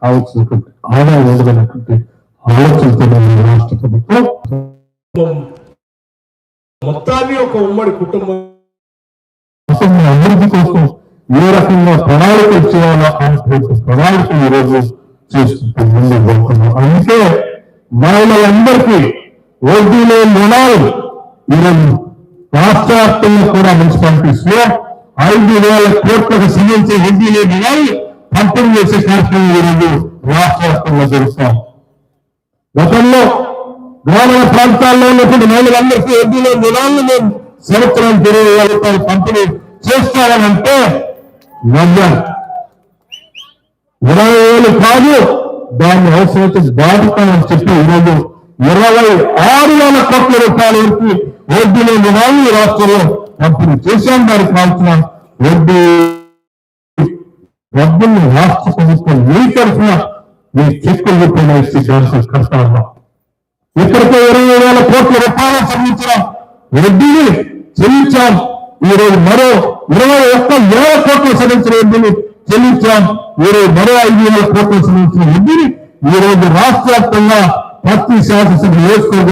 కావాల్సినటువంటి ఆదాయం ఉండదన్నటువంటి ఆలోచనతో రాష్ట్ర ప్రభుత్వం మొత్తాన్ని ఒక ఉమ్మడి కుటుంబం అభివృద్ధి కోసం ఏ రకంగా ప్రణాళికలు చేయాలో అనేటువంటి ప్రణాళిక ఈరోజు చేసుకుంటూ ముందుకు పోతున్నాం. అందుకే మహిళలందరికీ వడ్డీ లేని రుణాలు ఈరోజు రాష్ట్ర వ్యాప్తంగా కూడా మున్సిపాలిటీస్ లో 5,000 కోట్లకు సంబంధించి వడ్డీ లేని రుణాలు పంపిణీ చేసే కార్యక్రమం ఈరోజు రాష్ట్ర వ్యాప్తంగా జరుగుతాం. గతంలో గ్రామీణ ప్రాంతాల్లో ఉన్నటువంటి మహిళలందరికీ వడ్డీ లేని రుణాలను మేము సంవత్సరానికి 20,000 రూపాయలు పంపిణీ చేస్తారనంటే నవ్వాం. 20,000 కాదు, దాన్ని అవసరమైతే దాటుతామని చెప్పి ఈరోజు 26,000 కోట్ల రూపాయల వరకు వడ్డీ లేని రుణాలు ఈ రాష్ట్రంలో పంపిణీ చేశాం. దానికి కావాల్సిన వడ్డీ డబ్బుల్ని రాష్ట్ర ప్రభుత్వం మీ తరఫున మీ చెక్కులు రూపంలో ఇచ్చి దానికి కడతా ఉన్నాం. ఇక్కడితో 20,000 కోట్ల రూపాయలకు సంబంధించిన వడ్డీని చెల్లించాం. ఈరోజు మరో 21,000 కోట్లకు సంబంధించిన వడ్డీని చెల్లించాం. ఈరోజు మరో 5,000 కోట్లకు సంబంధించిన వడ్డీని ఈరోజు రాష్ట్ర వ్యాప్తంగా ప్రతి శాసనసభ నియోజకవర్గం